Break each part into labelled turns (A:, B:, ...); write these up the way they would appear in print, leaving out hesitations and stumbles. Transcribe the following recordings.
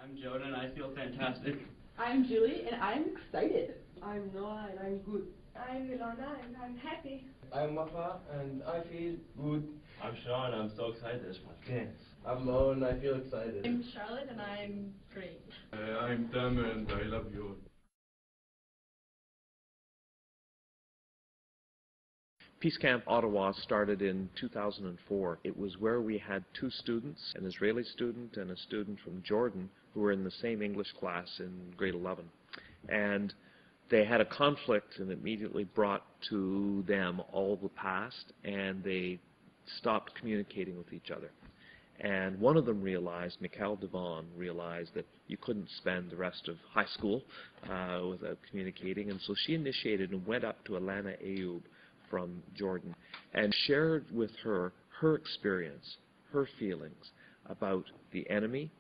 A: I'm Jonah and I feel fantastic.
B: I'm Julie and I'm excited.
C: I'm Noah and I'm good.
D: I'm Ilona and I'm happy.
E: I'm Wafa and I feel good.
F: I'm Sean and I'm so excited.
E: Yes. I'm Mo and I feel excited.
D: I'm Charlotte and I'm great.
G: I'm Tam and I love you.
H: Peace Camp Ottawa started in 2004. It was where we had two students, an Israeli student and a student from Jordan, who were in the same English class in grade 11. And they had a conflict and immediately brought to them all the past, and they stopped communicating with each other. And one of them realized, Mikhail Devon realized that you couldn't spend the rest of high school without communicating, and so she initiated and went up to Alana Ayoub from Jordan and shared with her her experience, her feelings about the enemy,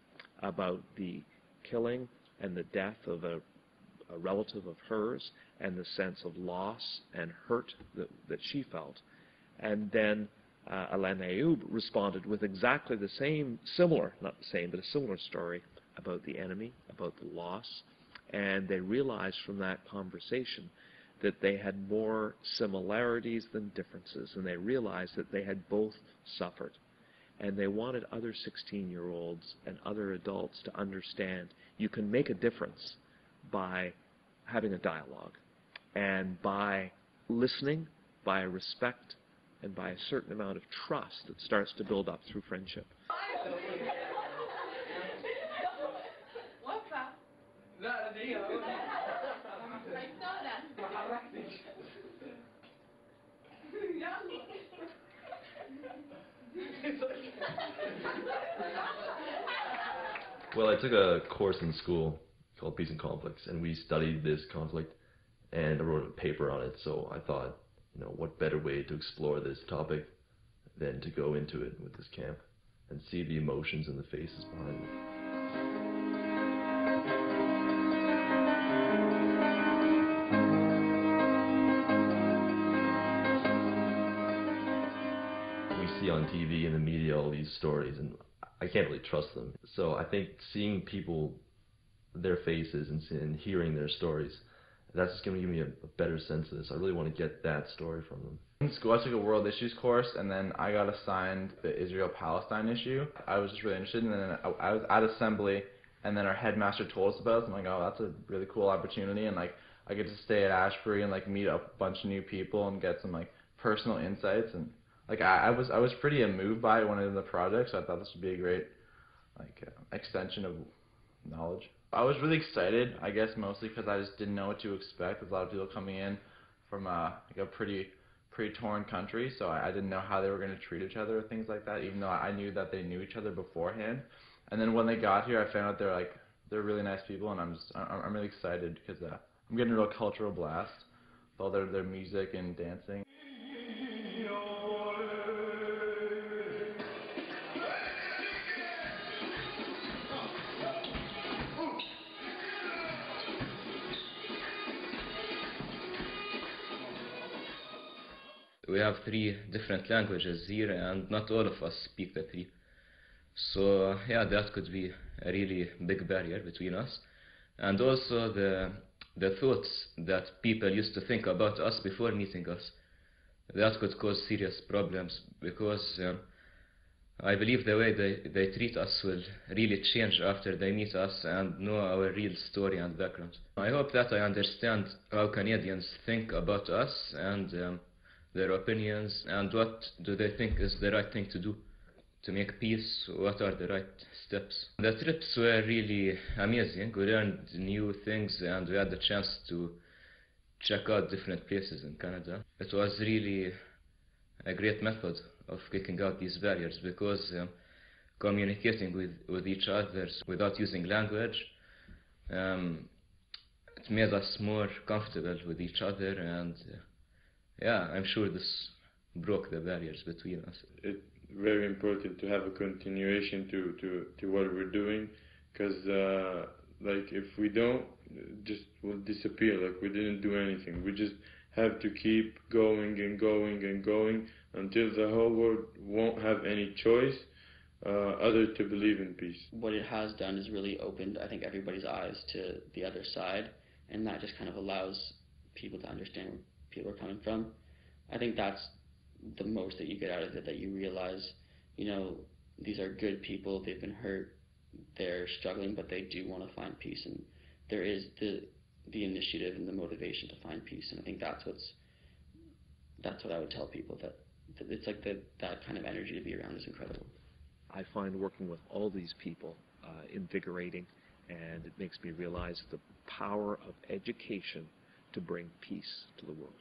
H: about the killing and the death of a relative of hers, and the sense of loss and hurt that she felt. And then Alana Ayoub responded with exactly the same, similar, not the same, but a similar story about the enemy, about the loss. And they realized from that conversation that they had more similarities than differences, and they realized that they had both suffered. And they wanted other 16-year-olds and other adults to understand you can make a difference by having a dialogue, and by listening, by respect, and by a certain amount of trust that starts to build up through friendship.
F: Well, I took a course in school called Peace and Conflicts, and we studied this conflict, and I wrote a paper on it. So I thought, what better way to explore this topic than to go into it with this camp and see the emotions and the faces behind it. We see on TV and the media all these stories, and I can't really trust them. So I think seeing people, their faces, and hearing their stories, that's just going to give me a better sense of this. I really want to get that story from them.
I: In school, I took a world issues course, and then I got assigned the Israel-Palestine issue. I was just really interested, and then I was at assembly, and then our headmaster told us about it. I'm like, oh, that's a really cool opportunity, and I get to stay at Ashbury and meet a bunch of new people and get some personal insights, and I was pretty moved by it when I did the project, so I thought this would be a great extension of knowledge. I was really excited, I guess mostly because I just didn't know what to expect. There's a lot of people coming in from a pretty torn country, so I didn't know how they were going to treat each other or things like that, even though I knew that they knew each other beforehand. And then when they got here, I found out they're really nice people, and I'm really excited because I'm getting a real cultural blast with all their music and dancing.
J: We have 3 different languages here, and not all of us speak the 3. So yeah, that could be a really big barrier between us. And also the thoughts that people used to think about us before meeting us, that could cause serious problems, because I believe the way they treat us will really change after they meet us and know our real story and background. I hope that I understand how Canadians think about us and their opinions, and what do they think is the right thing to do to make peace. What are the right steps? The trips were really amazing. We learned new things, and we had the chance to check out different places in Canada. It was really a great method of kicking out these barriers, because communicating with each other without using language, it made us more comfortable with each other, and yeah, I'm sure this broke the barriers between us.
G: It's very important to have a continuation to what we're doing, because if we don't, just will disappear, we didn't do anything. We just have to keep going and going and going until the whole world won't have any choice others to believe in peace.
A: What it has done is really opened, I think, everybody's eyes to the other side, and that just kind of allows people to understand where people are coming from. I think that's the most that you get out of it, that you realize, you know, these are good people, they've been hurt, they're struggling, but they do want to find peace, and there is the initiative and the motivation to find peace, and I think that's what I would tell people, that it's like that kind of energy to be around is incredible.
H: I find working with all these people invigorating, and it makes me realize the power of education to bring peace to the world.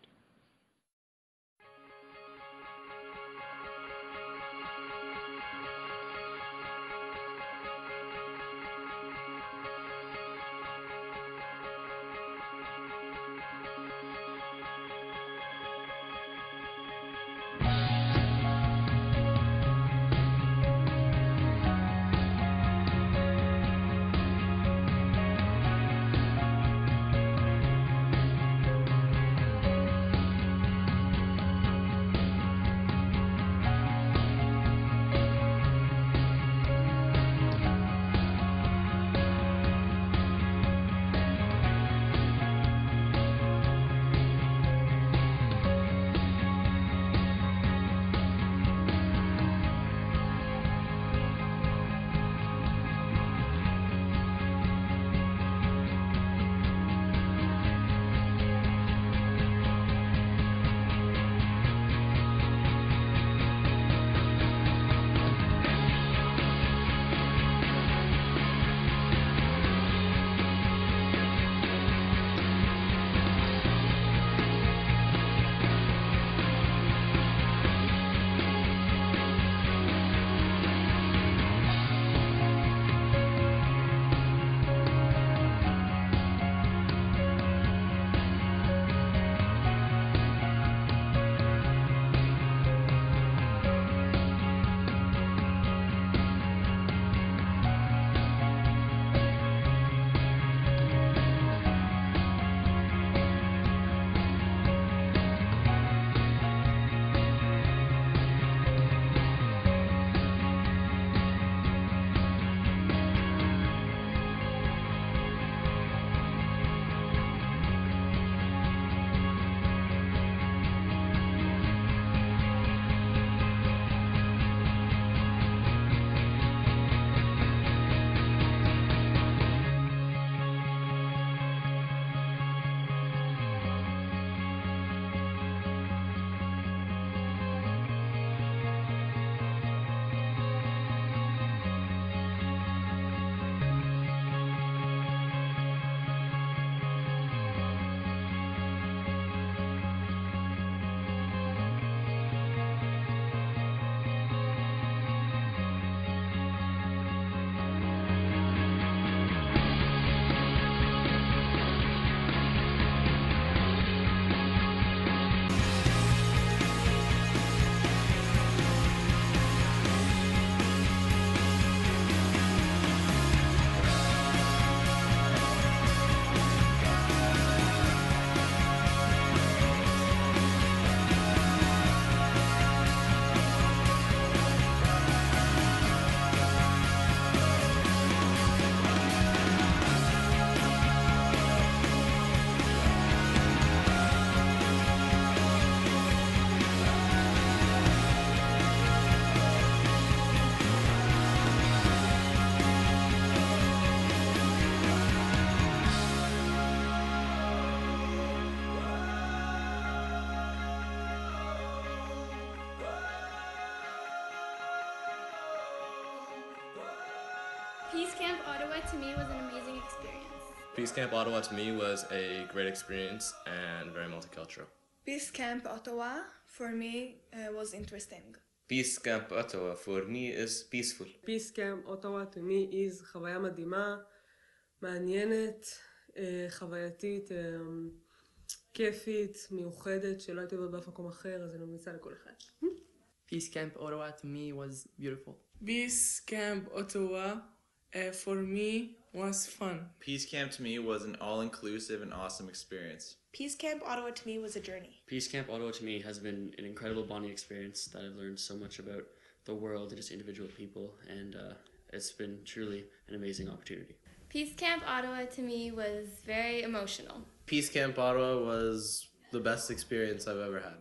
K: Peace Camp Ottawa to me was an amazing experience.
L: Peace Camp Ottawa to me was a great experience and very multicultural.
D: Peace Camp Ottawa for me was interesting.
L: Peace Camp Ottawa for me is peaceful.
C: Peace Camp Ottawa to me is חוויה מדהימה, מעניינת, חווייתית, כיפית, מיוחדת, שלא הייתי עוד באף מקום אחר, אז אני ממליצה לכל אחד.
M: Peace Camp Ottawa to me was beautiful.
N: Peace Camp Ottawa for me was fun.
I: Peace Camp to me was an all-inclusive and awesome experience.
O: Peace Camp Ottawa to me was a journey.
A: Peace Camp Ottawa to me has been an incredible bonding experience that I've learned so much about
O: the world and just individual people, and it's been truly an amazing opportunity.
K: Peace Camp Ottawa to me was very emotional.
P: Peace Camp Ottawa was the best experience I've ever had.